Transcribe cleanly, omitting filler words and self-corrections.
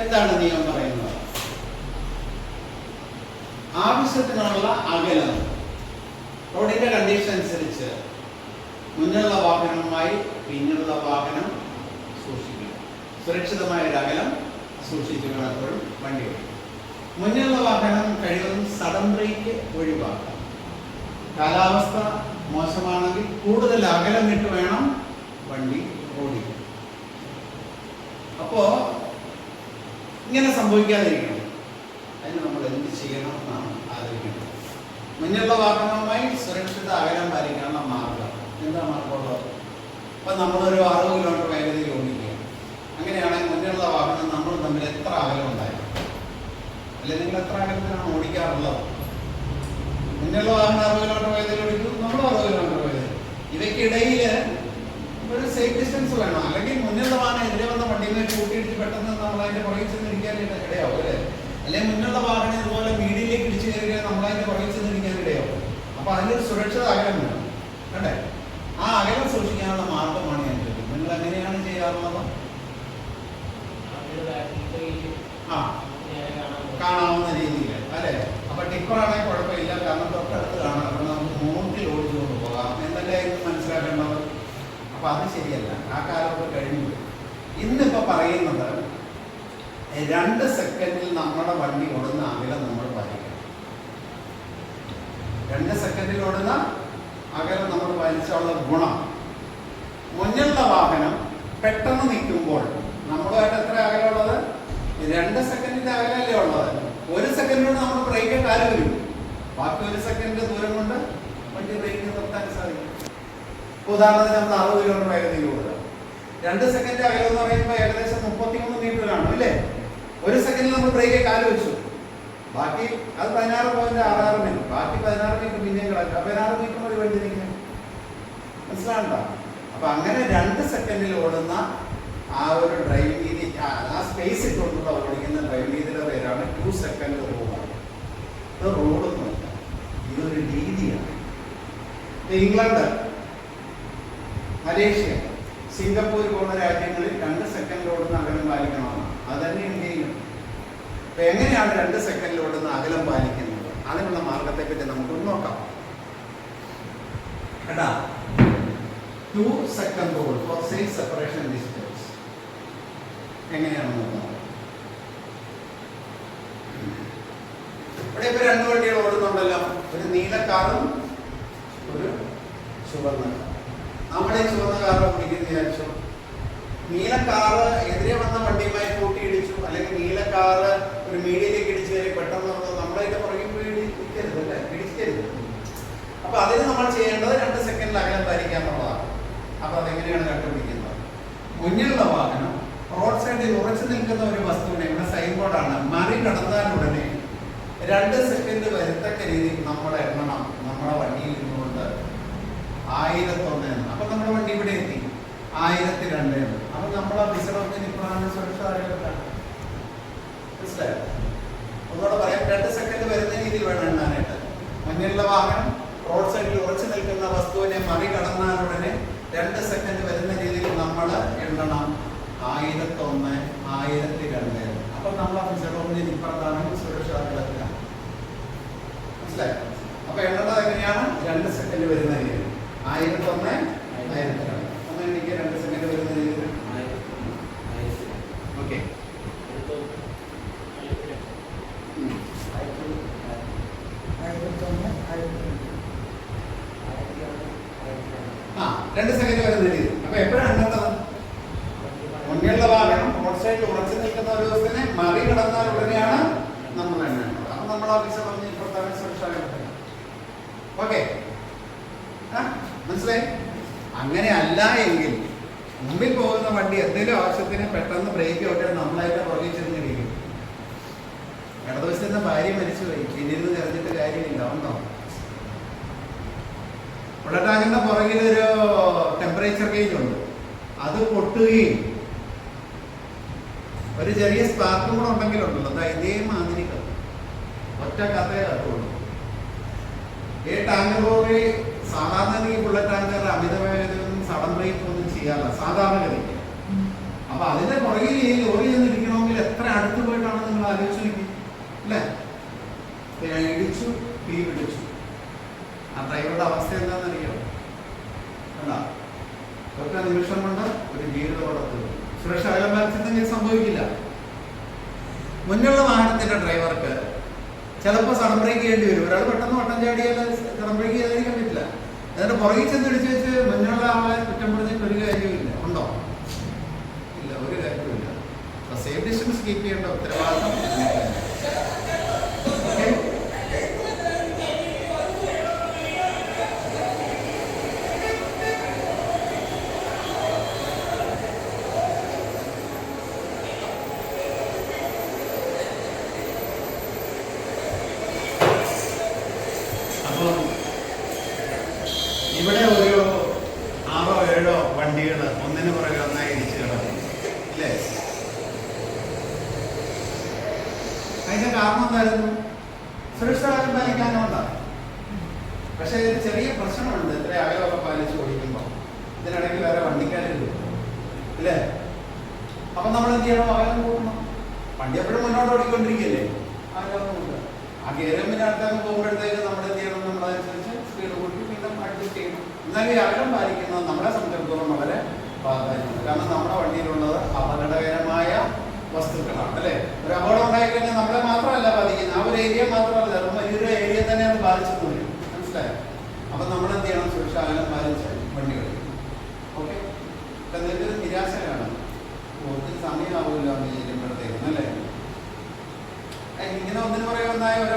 എന്താണ് നിയമം പറയുന്നത്? ആവശ്യത്തിനുള്ള അകലം റോഡിന്റെ കണ്ടീഷൻ അനുസരിച്ച് മുന്നിലുള്ള വാഹനവുമായി പിന്നിലുള്ള വാഹനം സൂക്ഷിക്കുക. സുരക്ഷിതമായ ഒരു അകലം സൂക്ഷിച്ചു വേണം എപ്പോഴും വണ്ടി ഓടിക്കുക. മുന്നിലുള്ള വാഹനം കഴിവതും സഡൻ ബ്രേക്ക് ഒഴിവാക്കുക. കാലാവസ്ഥ മോശമാണെങ്കിൽ കൂടുതൽ അകലം ഇട്ട് വേണം വണ്ടി ഓടിക്കുക. അപ്പോ ഇങ്ങനെ സംഭവിക്കാതിരിക്കണം. അതിന് നമ്മൾ എന്ത് ചെയ്യണം എന്നാണ് ആലോചിക്കുന്നത്. മുന്നിലുള്ള വാഹനവുമായി സുരക്ഷിത അകലം പാലിക്കാനുള്ള മാർഗം എന്താ മാർഗമുള്ളത്? അപ്പൊ നമ്മളൊരു 60 കിലോമീറ്റർ വേഗതയിൽ ഓടിക്കുക. അങ്ങനെയാണെങ്കിൽ മുന്നിലുള്ള വാഹനം നമ്മൾ തമ്മിൽ എത്ര അകലം ഉണ്ടായിരുന്നു? അല്ലെങ്കിൽ നിങ്ങൾ എത്ര അകലത്തിനാണ് ഓടിക്കാറുള്ളത്? മുന്നിലുള്ള വാഹനം 60 കിലോമീറ്റർ വേഗതയിൽ ഓടിക്കും, നമ്മൾ 60 കിലോമീറ്റർ വേഗതയിൽ. ഇവയ്ക്കിടയിൽ ഒരു സേഫ് ഡിസ്റ്റൻസ് വേണം. അല്ലെങ്കിൽ മുന്നിലുള്ള വാഹനം എതിരെ വന്ന വണ്ടിയെ കൂട്ടിയിടിച്ച് പെട്ടെന്ന് നമ്മൾ അതിന്റെ പുറകിൽ ചെന്നിരിക്കാൻ ഇടയാവും അല്ലേ? അല്ലെങ്കിൽ മുന്നിലുള്ള വാഹനം ഇതുപോലെ മീഡിയയിലേക്ക് ഇടിച്ചു കയറിയാൽ നമ്മൾ അതിന്റെ പുറകിൽ ചെന്നിരിക്കാൻ ഇടയാവും. അപ്പൊ അതിനൊരു സുരക്ഷിത അകലം വേണം അല്ലേ? ആ അകലം സൂക്ഷിക്കാനുള്ള മാർഗമാണ് ഞാൻ ചോദിക്കുന്നത്. നിങ്ങൾ എങ്ങനെയാണ് ചെയ്യാറുള്ളത്? കാണാവുന്ന രീതിയിൽ അല്ലെ? അപ്പൊ ടിപ്പറാണെങ്കിൽ കുഴപ്പമില്ല, കാരണം തൊട്ടടുത്ത് കാണാം, അപ്പൊ നമുക്ക് മോട്ടിൽ ഓടിച്ചുകൊണ്ട് പോകാം എന്നല്ലേ മനസ്സിലാക്കേണ്ടത്. അപ്പൊ അത് ശരിയല്ല, ആ കാലമൊക്കെ കഴിഞ്ഞു. ഇന്നിപ്പോ പറയുന്നത് 2 സെക്കൻഡിൽ നമ്മുടെ വണ്ടി ഓടുന്ന അകലം നമ്മൾ പാലിക്കണം. 2 സെക്കൻഡിൽ ഓടുന്ന അകലം നമ്മൾ പാലിച്ചുള്ള ഗുണം, മുന്നിലുള്ള വാഹനം പെട്ടെന്ന് നിൽക്കുമ്പോൾ നമ്മളുമായിട്ട് എത്ര അകലമുള്ളത്? 2 സെക്കൻഡിന്റെ അകലല്ലേ ഉള്ളത്. 1 സെക്കൻഡ് കൊണ്ട് നമ്മൾ ബ്രേക്ക് കാല് വരും. ബാക്കി 1 സെക്കൻഡ് ദൂരം കൊണ്ട് വണ്ടി ബ്രേക്ക് നിർത്താൻ സാധിക്കും. ഉദാഹരണത്തിന് നമ്മൾ 60 കിലോമീറ്റർ വേഗതയിൽ ഓടുക. 2 സെക്കൻഡ് അകലം എന്ന് പറയുമ്പോൾ ഏകദേശം 33 മീറ്റർ കാണും അല്ലേ? 1 സെക്കൻഡിൽ നമ്മൾ ബ്രേക്ക് കാല് വെച്ചു. ബാക്കി അത് 16.66 മിനിറ്റ്. ബാക്കി 16 മിനിറ്റ് പിന്നെയും കിടക്കുക. 16 മിനിറ്റ് മതി വണ്ടി നിൽക്കാൻ. മനസ്സിലാകണ്ട? അപ്പൊ അങ്ങനെ 2 സെക്കൻഡിൽ ഓടുന്ന ആ ഒരു ഡ്രൈവിംഗ് രീതി, ആ സ്പേസ് ഇട്ടുകൊണ്ടുള്ള ഓടിക്കുന്ന ഡ്രൈവിംഗ് രീതിയുടെ പേരാണ് 2 സെക്കൻഡ് റൂൾ. ഇത് റോഡൊന്നുമില്ല, ഇതൊരു രീതിയാണ്. ഇംഗ്ലണ്ട്, മലേഷ്യ, സിംഗപ്പൂർ പോലുള്ള രാജ്യങ്ങളിൽ 2 സെക്കൻഡ് ഓടുന്ന അകലം പാലിക്കണമെന്നാണ്. അത് തന്നെ ഇന്ത്യയിലും. അപ്പൊ എങ്ങനെയാണ് 2 സെക്കൻഡിൽ ഓടുന്ന അകലം പാലിക്കുന്നത്? അതിനുള്ള മാർഗത്തെ പറ്റി നമുക്കൊന്ന് നോക്കാം. കേട്ടാ, 2 second rule for safe separation distance എങ്ങനെയാണെന്ന് നോക്കാം. ഇവിടെ ഇപ്പൊ 2 വണ്ടികൾ ഓടുന്നുണ്ടല്ലോ, ഒരു നീല കാറും ഒരു ചുവന്ന കാറും. നമ്മളെ ചുവന്ന കാറ് ഓടിക്കുന്നു വിചാരിച്ചു. നീല കാറ് എതിരെ വന്ന വണ്ടിയുമായി കൂട്ടിയിടിച്ചു, അല്ലെങ്കിൽ നീല കാറ് ഒരു മീഡിയയിലേക്ക് ഇടിച്ചു കയറി പെട്ടെന്ന് നമ്മളതിന്റെ പുറകിൽ പോയി ഇടിക്കരുത് അല്ലേ? ഇടിക്കരുത്. അപ്പൊ അതിന് നമ്മൾ ചെയ്യേണ്ടത് 2 സെക്കൻഡിൽ അകലം പാലിക്കുക എന്നുള്ളതാണ്. അപ്പൊ അതെങ്ങനെയാണ് കണ്ടുപിടിക്കുന്നത്? മുന്നിലുള്ള വാഹനം റോഡ് സൈഡിൽ ഉറച്ചു നിൽക്കുന്ന ഒരു വസ്തുവിനെ, ഇവിടെ സൈൻ ബോർഡാണ്, മറികടന്നാൽ ഉടനെ 2 സെക്കൻഡ് വരത്തക്ക രീതിയിൽ നമ്മൾ എണ്ണണം. നമ്മുടെ വണ്ടിയിൽ നിന്നുകൊണ്ട് 1001. അപ്പൊ നമ്മുടെ വണ്ടി ഇവിടെ എത്തി 1002. അപ്പൊ നമ്മൾ ആ വിസർജന ഇപ്പോഴാണ് സുരക്ഷാ അകലത്തിലാണ്. മനസ്സിലായോ? ഒന്നുകൂടെ പറയാം, 2 സെക്കൻഡ് വരുന്ന രീതിയിൽ വേണം എണ്ണാനായിട്ട്. മുന്നിലുള്ള വാഹനം റോഡ് സൈഡിൽ ഉറച്ചു നിൽക്കുന്ന വസ്തുവിനെ മറികടന്നാൽ ഉടനെ 2 സെക്കൻഡ് വരുന്ന രീതിയിൽ നമ്മൾ എണ്ണണം 1001, 1002. അപ്പൊ നമ്മൾ ആ വിസർജന ഇപ്പുറത്താണെങ്കിൽ സുരക്ഷാ അകലത്തിലാണ്. മനസ്സിലായോ? അപ്പൊ എണ്ണത് എങ്ങനെയാണ്? 2 സെക്കൻഡ് വരുന്ന രീതിയിൽ 1001, 1002. ഒന്ന് എനിക്ക് 2 സെക്കൻഡ് വരുന്ന രീതിയിൽ. ഓക്കെ, ആ 2 സെക്കൻഡ് വരുന്ന രീതി. അപ്പൊ എപ്പോഴാണ് എണ്ണേണ്ടത്? മുന്നിലുള്ള വാഹനം റോഡ് സൈഡിൽ ഉറച്ചു നിൽക്കുന്ന ഒരു ദിവസത്തിനെ മറികടന്നാൽ ഉടനെയാണ് നമ്മൾ എണ്ണേണ്ടത്. അപ്പൊ നമ്മൾ ആ വിസ പറഞ്ഞ് ഇപ്പുറത്താണ് സുരക്ഷാ. ഓക്കെ, മനസ്സിലായി? അങ്ങനെ അല്ല എങ്കിൽ മുമ്പിൽ പോകുന്ന വണ്ടി എന്തെങ്കിലും ആവശ്യത്തിന് പെട്ടെന്ന് ബ്രേക്ക് ഔട്ട് നമ്മളതിന്റെ പുറകിൽ ചെന്നിരിക്കും. ഇടതുവശത്ത് ഭാര്യ മരിച്ചുപോയി, പിന്നീട് തെരഞ്ഞിട്ട് കാര്യമില്ല. ഉണ്ടോ? ബുള്ളറ്റ് പുറകിൽ ഒരു ടെമ്പറേച്ചർ ഗേജ് ഉണ്ട്, അത് പൊട്ടുകയും ഒരു ചെറിയ സ്പാർക്കും കൂടെ ഉണ്ടെങ്കിലുണ്ടല്ലോ, അതാ ഇതേ മാതിരി കത്തും. ഒറ്റ കത്തേ കത്തുള്ളൂ. ഈ ടാങ്കർ ലോറി സാധാരണ ഈ ബുള്ളറ്റ് ടാങ്കർ അമിതവേഗതയൊന്നും സഡൻ ബ്രേക്ക് ഒന്നും ചെയ്യാറില്ല സാധാരണഗതിക്ക്. അപ്പൊ അതിന്റെ പുറകിൽ ഈ ലോറി ചെന്നിരിക്കണമെങ്കിൽ എത്ര അടുത്ത് പോയിട്ടാണ് നിങ്ങൾ ആലോചിച്ച് നോക്കി അല്ലേ? ഇടിച്ചു, തീ പിടിച്ചു. ആ ഡ്രൈവറുടെ അവസ്ഥ എന്താണെന്നറിയാമോ? കണ്ടാ, ഒറ്റ നിമിഷം കൊണ്ട് ഒരു ജീവിതത്തോടത്ത് സുരക്ഷ അകലം സംഭവിക്കില്ല. മുന്നുള്ള വാഹനത്തിന്റെ ഡ്രൈവർക്ക് ചിലപ്പോൾ സഡൻ ബ്രേക്ക് ചെയ്യേണ്ടി വരും. ഒരാൾ പെട്ടെന്ന് വട്ടം ചാടിയാൽ സഡൻ ബ്രേക്ക് ചെയ്തായിരിക്കാൻ പറ്റില്ല. എന്നിട്ട് പുറകിൽ ചെന്ന് ഇടിച്ചു വെച്ച് മുന്നുള്ള ആളെ കുറ്റം പറഞ്ഞിട്ട് ഒരു കാര്യമില്ല. ഉണ്ടോ? ഇല്ല, ഒരു കാര്യവുമില്ല. അപ്പൊ സേഫ് ഡിസ്റ്റൻസ് കീപ്പ് ചെയ്യേണ്ട ഉത്തരവാദിത്തം ഓക്കെ. അപ്പം ഇവിടെ ഒരു 6 or 7 വണ്ടികൾ ഒന്നിനു പുറകെ ഒന്നായി ഇടിച്ചു കിടക്കും ഇല്ലേ? അതിന്റെ കാരണം എന്തായിരുന്നു? സുരക്ഷ പാലിക്കാനുണ്ടാണ്. പക്ഷെ ഇതിന് ചെറിയ പ്രശ്നമുണ്ട്. ഇത്ര അകലമൊക്കെ പാലിച്ച് ഓടിക്കുമ്പോൾ ഇതിനിടയ്ക്ക് വേറെ വണ്ടിക്കാരും ഇല്ലേ? അപ്പൊ നമ്മൾ എന്ത് ചെയ്യണം? അകലം കൂട്ടണം. വണ്ടി എപ്പോഴും മുന്നോട്ട് ഓടിക്കൊണ്ടിരിക്കുകയല്ലേ? അകലം കൂട്ടുക. ആ കയറുമ്പിന്റെ അടുത്തൊക്കെ പോകുമ്പോഴത്തേക്ക് നമ്മൾ എന്ത് ചെയ്യണം? നമ്മളതനുസരിച്ച് സ്പീഡ് കൂട്ടി പിന്നെ അഡ്ജസ്റ്റ് ചെയ്യണം. എന്നാലും ഈ അകലം പാലിക്കുന്നത് നമ്മളെ സംബന്ധിച്ചിടത്തോളം വളരെ പ്രാധാന്യമുണ്ട്. കാരണം നമ്മുടെ വണ്ടിയിലുള്ളത് അപകടകരമായ വസ്തുക്കളാണ് അല്ലേ? ഒരു അപകടം ഉണ്ടായിക്കഴിഞ്ഞാൽ നമ്മളെ മാത്രമല്ല ബാധിക്കുന്നത്, ആ ഒരു ഏരിയ മാത്രമല്ല, വലിയൊരു ഏരിയ തന്നെ അത് ബാധിച്ചെന്ന് വരും. മനസ്സിലായോ? അപ്പൊ നമ്മൾ എന്ത് ചെയ്യണം? സുരക്ഷ അകലം പാലിച്ച് വണ്ടി കളിക്കും. ഓക്കെ. ഇപ്പൊ നിങ്ങൾക്ക് നിരാശ കാണും. ഒത്തിരി സമയമാവില്ല എന്ന് ചെയ്യുമ്പോഴത്തേക്കും അല്ലേ? ഇങ്ങനെ ഒന്നിനു പറയുന്നതായ ഓരോ